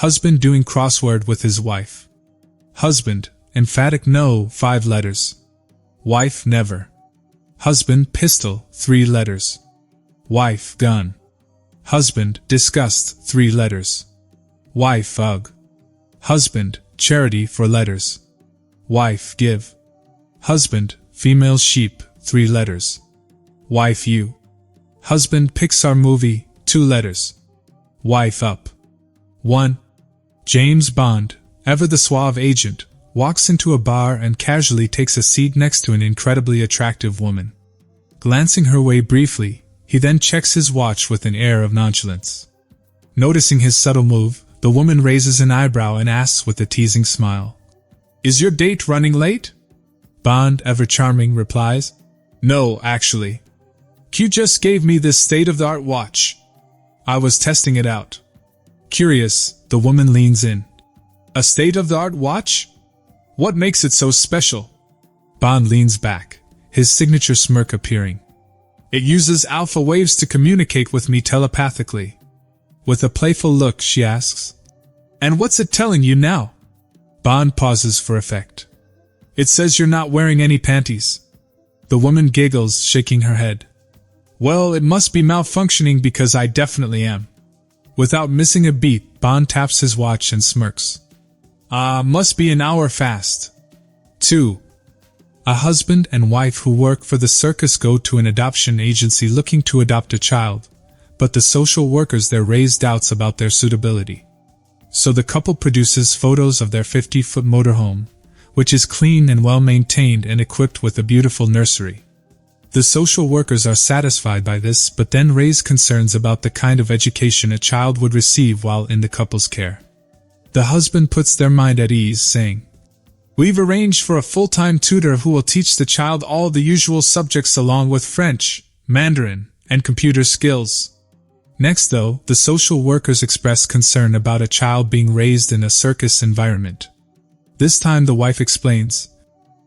Husband doing crossword with his wife. Husband, emphatic no, 5 letters. Wife, never. Husband, pistol, 3 letters. Wife, gun. Husband, disgust, 3 letters. Wife, ugh. Husband, charity, 4 letters. Wife, give. Husband, female sheep, 3 letters. Wife, you. Husband, Pixar movie, 2 letters. Wife, up. 1. James Bond, ever the suave agent, walks into a bar and casually takes a seat next to an incredibly attractive woman. Glancing her way briefly, he then checks his watch with an air of nonchalance. Noticing his subtle move, the woman raises an eyebrow and asks with a teasing smile, "Is your date running late?" Bond, ever charming, replies, "No, actually. Q just gave me this state-of-the-art watch. I was testing it out." Curious, the woman leans in. "A state-of-the-art watch? What makes it so special?" Bond leans back, his signature smirk appearing. "It uses alpha waves to communicate with me telepathically." With a playful look, she asks, "And what's it telling you now?" Bond pauses for effect. "It says you're not wearing any panties." The woman giggles, shaking her head. "Well, it must be malfunctioning because I definitely am." Without missing a beat, Bond taps his watch and smirks. Must be an hour fast." 2. A husband and wife who work for the circus go to an adoption agency looking to adopt a child, but the social workers there raise doubts about their suitability. So the couple produces photos of their 50-foot motorhome, which is clean and well-maintained and equipped with a beautiful nursery. The social workers are satisfied by this but then raise concerns about the kind of education a child would receive while in the couple's care. The husband puts their mind at ease, saying, "We've arranged for a full-time tutor who will teach the child all the usual subjects along with French, Mandarin, and computer skills." Next, though, the social workers express concern about a child being raised in a circus environment. This time the wife explains,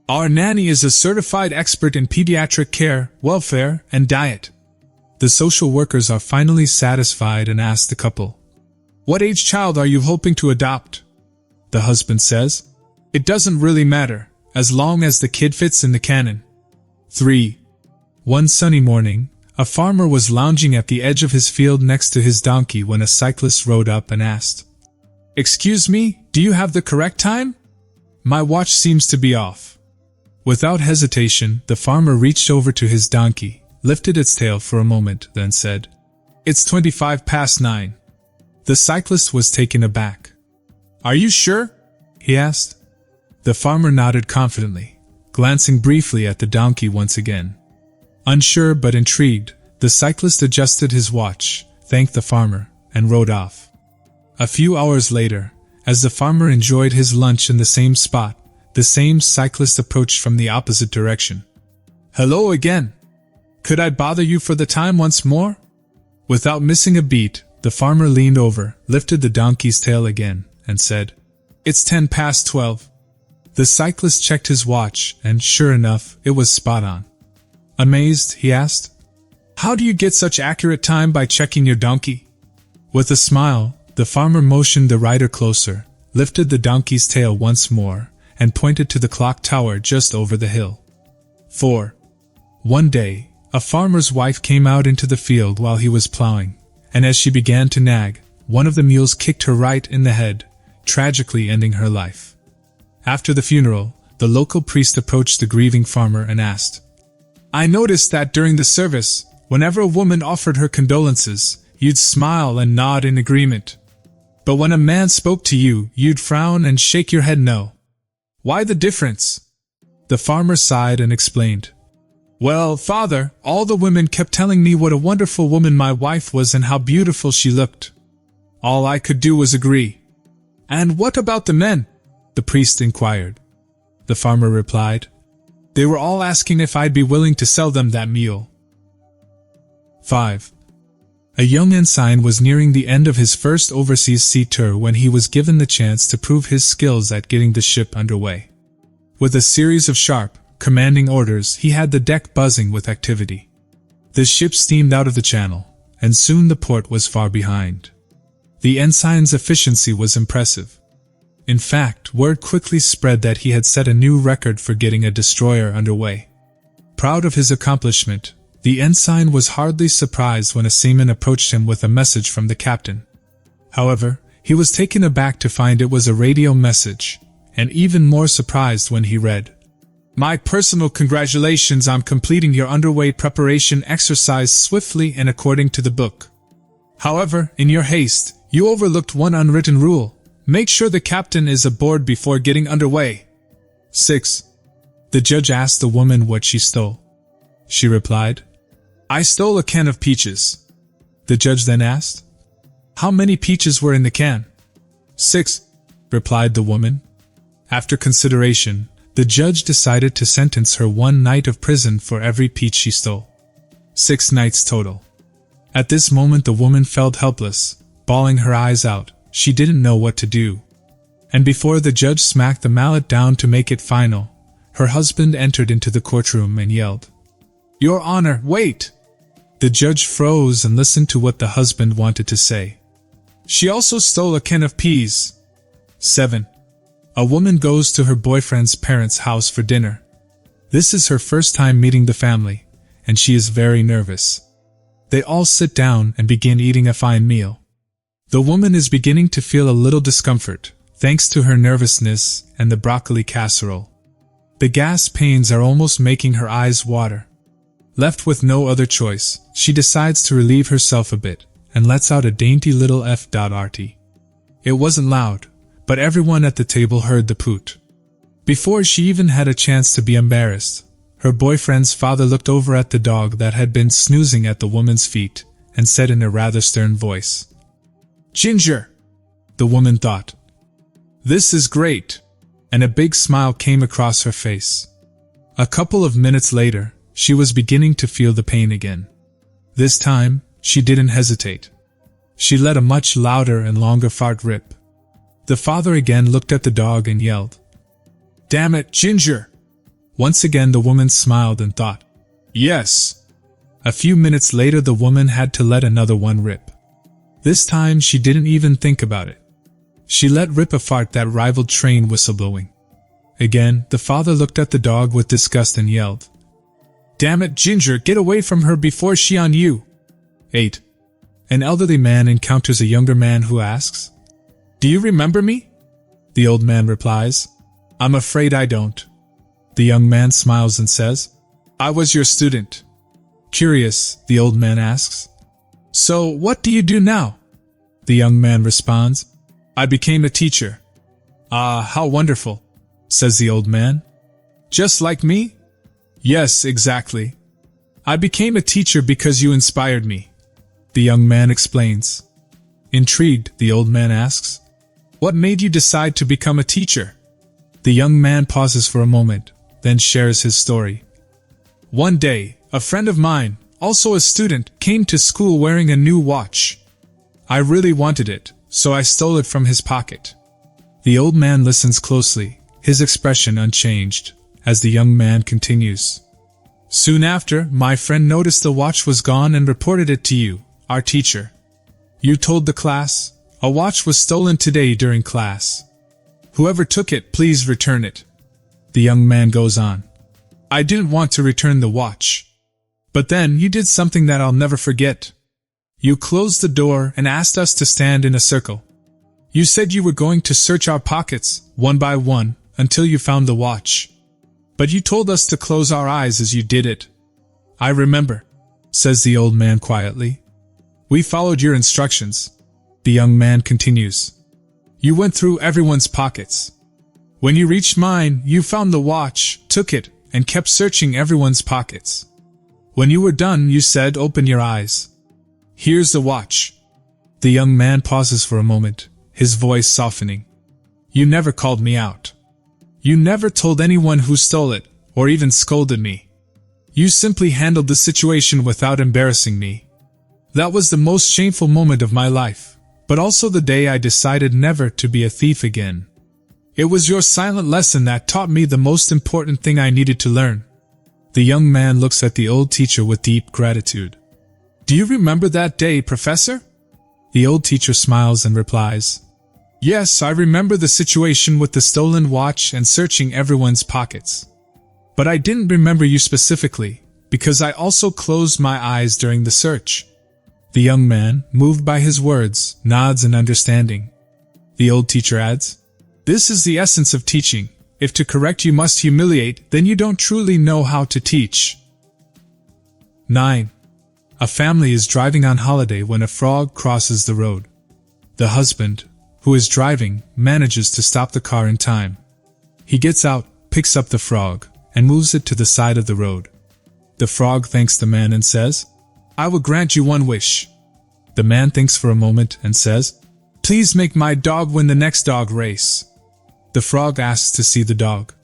"Our nanny is a certified expert in pediatric care, welfare, and diet." The social workers are finally satisfied and ask the couple, "What age child are you hoping to adopt?" The husband says, "It doesn't really matter, as long as the kid fits in the canon." 3. One sunny morning, a farmer was lounging at the edge of his field next to his donkey when a cyclist rode up and asked, "Excuse me, do you have the correct time? My watch seems to be off." Without hesitation, the farmer reached over to his donkey, lifted its tail for a moment, then said, "It's 25 past 9. The cyclist was taken aback. "Are you sure?" he asked. The farmer nodded confidently, glancing briefly at the donkey once again. Unsure but intrigued, the cyclist adjusted his watch, thanked the farmer, and rode off. A few hours later, as the farmer enjoyed his lunch in the same spot, the same cyclist approached from the opposite direction. "Hello again. Could I bother you for the time once more?" Without missing a beat, the farmer leaned over, lifted the donkey's tail again, and said, "It's 10 past 12. The cyclist checked his watch, and sure enough, it was spot on. Amazed, he asked, "How do you get such accurate time by checking your donkey?" With a smile, the farmer motioned the rider closer, lifted the donkey's tail once more, and pointed to the clock tower just over the hill. 4. One day, a farmer's wife came out into the field while he was plowing, and as she began to nag, one of the mules kicked her right in the head, tragically ending her life. After the funeral, the local priest approached the grieving farmer and asked, "I noticed that during the service, whenever a woman offered her condolences, you'd smile and nod in agreement. But when a man spoke to you, you'd frown and shake your head no. Why the difference?" The farmer sighed and explained, "Well, Father, all the women kept telling me what a wonderful woman my wife was and how beautiful she looked. All I could do was agree." "And what about the men?" the priest inquired. The farmer replied, "They were all asking if I'd be willing to sell them that mule." 5. A young ensign was nearing the end of his first overseas sea tour when he was given the chance to prove his skills at getting the ship underway. With a series of sharp, commanding orders, he had the deck buzzing with activity. The ship steamed out of the channel, and soon the port was far behind. The ensign's efficiency was impressive. In fact, word quickly spread that he had set a new record for getting a destroyer underway. Proud of his accomplishment, the ensign was hardly surprised when a seaman approached him with a message from the captain. However, he was taken aback to find it was a radio message, and even more surprised when he read, "My personal congratulations on completing your underway preparation exercise swiftly and according to the book. However, in your haste, you overlooked one unwritten rule. Make sure the captain is aboard before getting underway." 6. The judge asked the woman what she stole. She replied, "I stole a can of peaches." The judge then asked, "How many peaches were in the can?" 6, replied the woman. After consideration, the judge decided to sentence her 1 night of prison for every peach she stole. 6 nights total. At this moment the woman felt helpless, bawling her eyes out. She didn't know what to do. And before the judge smacked the mallet down to make it final, her husband entered into the courtroom and yelled, "Your Honor, wait!" The judge froze and listened to what the husband wanted to say. "She also stole a can of peas." 7. A woman goes to her boyfriend's parents' house for dinner. This is her first time meeting the family, and she is very nervous. They all sit down and begin eating a fine meal. The woman is beginning to feel a little discomfort, thanks to her nervousness and the broccoli casserole. The gas pains are almost making her eyes water. Left with no other choice, she decides to relieve herself a bit, and lets out a dainty little f.rt. It wasn't loud, but everyone at the table heard the poot. Before she even had a chance to be embarrassed, her boyfriend's father looked over at the dog that had been snoozing at the woman's feet, and said in a rather stern voice, "Ginger!" The woman thought, "This is great," and a big smile came across her face. A couple of minutes later, she was beginning to feel the pain again. This time, she didn't hesitate. She let a much louder and longer fart rip. The father again looked at the dog and yelled, "Damn it, Ginger!" Once again the woman smiled and thought, "Yes." A few minutes later the woman had to let another one rip. This time she didn't even think about it. She let rip a fart that rivaled train whistleblowing. Again, the father looked at the dog with disgust and yelled, "Damn it, Ginger, get away from her before she on you." 8. An elderly man encounters a younger man who asks, "Do you remember me?" The old man replies, "I'm afraid I don't." The young man smiles and says, "I was your student." Curious, the old man asks, "So, what do you do now?" The young man responds, "I became a teacher." "Ah, how wonderful," says the old man. "Just like me?" "Yes, exactly. I became a teacher because you inspired me," the young man explains. Intrigued, the old man asks, "What made you decide to become a teacher?" The young man pauses for a moment, then shares his story. "One day, a friend of mine, also a student, came to school wearing a new watch. I really wanted it, so I stole it from his pocket." The old man listens closely, his expression unchanged, as the young man continues. "Soon after, my friend noticed the watch was gone and reported it to you, our teacher. You told the class, 'A watch was stolen today during class. Whoever took it, please return it.'" The young man goes on, "I didn't want to return the watch. But then you did something that I'll never forget. You closed the door and asked us to stand in a circle. You said you were going to search our pockets, one by one, until you found the watch. But you told us to close our eyes as you did it." "I remember," says the old man quietly. "We followed your instructions." The young man continues, "You went through everyone's pockets. When you reached mine, you found the watch, took it, and kept searching everyone's pockets. When you were done, you said, 'Open your eyes. Here's the watch.'" The young man pauses for a moment, his voice softening. "You never called me out. You never told anyone who stole it, or even scolded me. You simply handled the situation without embarrassing me. That was the most shameful moment of my life, but also the day I decided never to be a thief again. It was your silent lesson that taught me the most important thing I needed to learn." The young man looks at the old teacher with deep gratitude. "Do you remember that day, Professor?" The old teacher smiles and replies, "Yes, I remember the situation with the stolen watch and searching everyone's pockets. But I didn't remember you specifically, because I also closed my eyes during the search." The young man, moved by his words, nods in understanding. The old teacher adds, "This is the essence of teaching. If to correct you must humiliate, then you don't truly know how to teach." 9. A family is driving on holiday when a frog crosses the road. The husband, who is driving, manages to stop the car in time. He gets out, picks up the frog, and moves it to the side of the road. The frog thanks the man and says, "I will grant you one wish." The man thinks for a moment and says, "Please make my dog win the next dog race." The frog asks to see the dog.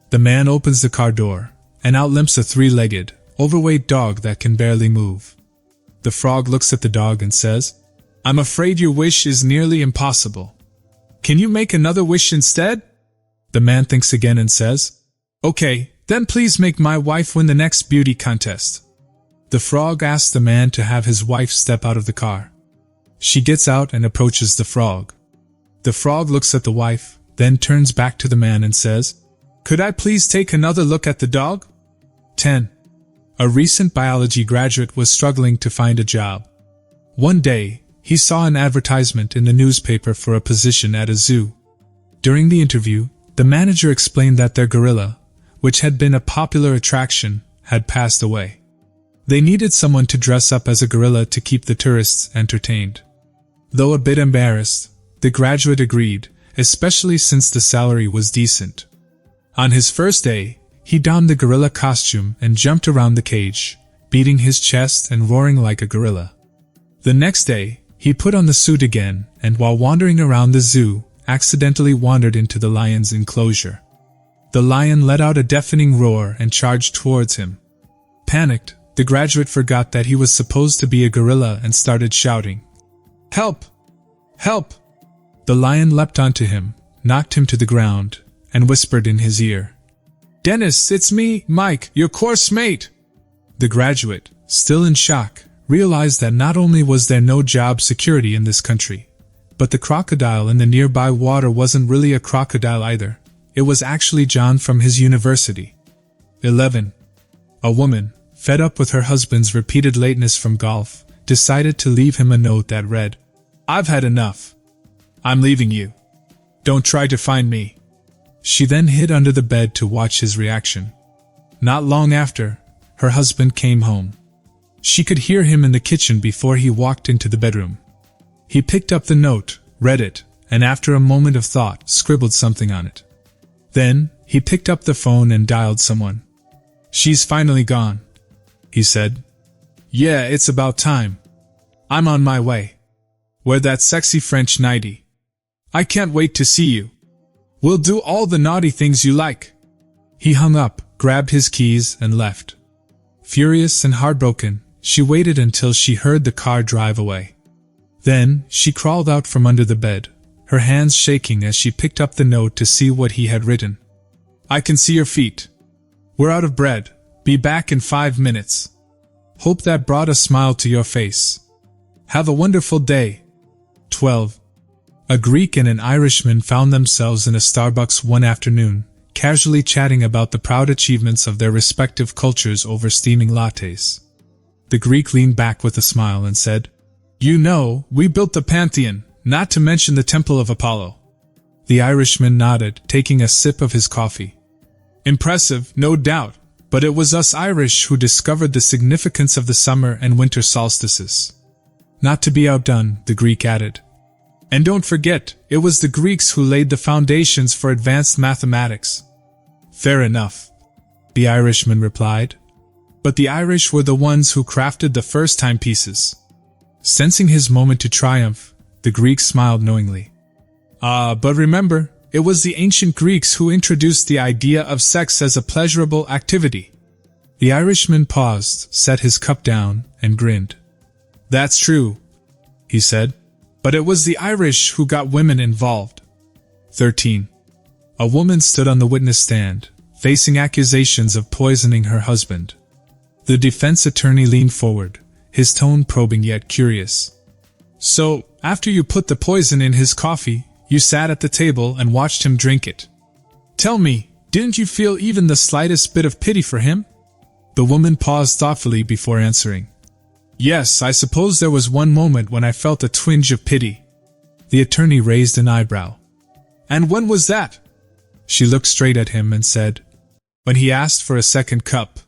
The man opens the car door, and out limps a three-legged, overweight dog that can barely move. The frog looks at the dog and says, "I'm afraid your wish is nearly impossible. Can you make another wish instead?" The man thinks again and says, "Okay, then please make my wife win the next beauty contest." The frog asks the man to have his wife step out of the car. She gets out and approaches the frog. The frog looks at the wife, then turns back to the man and says, "Could I please take another look at the dog?" 10. A recent biology graduate was struggling to find a job. One day, he saw an advertisement in the newspaper for a position at a zoo. During the interview, the manager explained that their gorilla, which had been a popular attraction, had passed away. They needed someone to dress up as a gorilla to keep the tourists entertained. Though a bit embarrassed, the graduate agreed, especially since the salary was decent. On his first day, he donned the gorilla costume and jumped around the cage, beating his chest and roaring like a gorilla. The next day, he put on the suit again, and while wandering around the zoo, accidentally wandered into the lion's enclosure. The lion let out a deafening roar and charged towards him. Panicked, the graduate forgot that he was supposed to be a gorilla and started shouting, "Help! Help!" The lion leapt onto him, knocked him to the ground, and whispered in his ear, "Dennis, it's me, Mike, your course mate." The graduate, still in shock, realized that not only was there no job security in this country, but the crocodile in the nearby water wasn't really a crocodile either. It was actually John from his university. 11. A woman, fed up with her husband's repeated lateness from golf, decided to leave him a note that read, "I've had enough. I'm leaving you. Don't try to find me." She then hid under the bed to watch his reaction. Not long after, her husband came home. She could hear him in the kitchen before he walked into the bedroom. He picked up the note, read it, and after a moment of thought, scribbled something on it. Then, he picked up the phone and dialed someone. "She's finally gone," he said. "Yeah, it's about time. I'm on my way. Wear that sexy French nightie. I can't wait to see you. We'll do all the naughty things you like." He hung up, grabbed his keys, and left. Furious and heartbroken, she waited until she heard the car drive away. Then, she crawled out from under the bed, her hands shaking as she picked up the note to see what he had written. "I can see your feet. We're out of bread. Be back in 5 minutes. Hope that brought a smile to your face. Have a wonderful day." 12. A Greek and an Irishman found themselves in a Starbucks one afternoon, casually chatting about the proud achievements of their respective cultures over steaming lattes. The Greek leaned back with a smile and said, "You know, we built the Pantheon, not to mention the Temple of Apollo." The Irishman nodded, taking a sip of his coffee. "Impressive, no doubt, but it was us Irish who discovered the significance of the summer and winter solstices." Not to be outdone, the Greek added, "And don't forget, it was the Greeks who laid the foundations for advanced mathematics." "Fair enough," the Irishman replied. "But the Irish were the ones who crafted the first timepieces." Sensing his moment to triumph, the Greek smiled knowingly. But remember, it was the ancient Greeks who introduced the idea of sex as a pleasurable activity." The Irishman paused, set his cup down, and grinned. "That's true," he said. "But it was the Irish who got women involved." 13. A woman stood on the witness stand, facing accusations of poisoning her husband. The defense attorney leaned forward, his tone probing yet curious. "So, After you put the poison in his coffee, you sat at the table and watched him drink it. Tell me, didn't you feel even the slightest bit of pity for him?" The woman paused thoughtfully before answering. "Yes, I suppose there was one moment when I felt a twinge of pity." The attorney raised an eyebrow. "And when was that?" She looked straight at him and said, "When he asked for a second cup,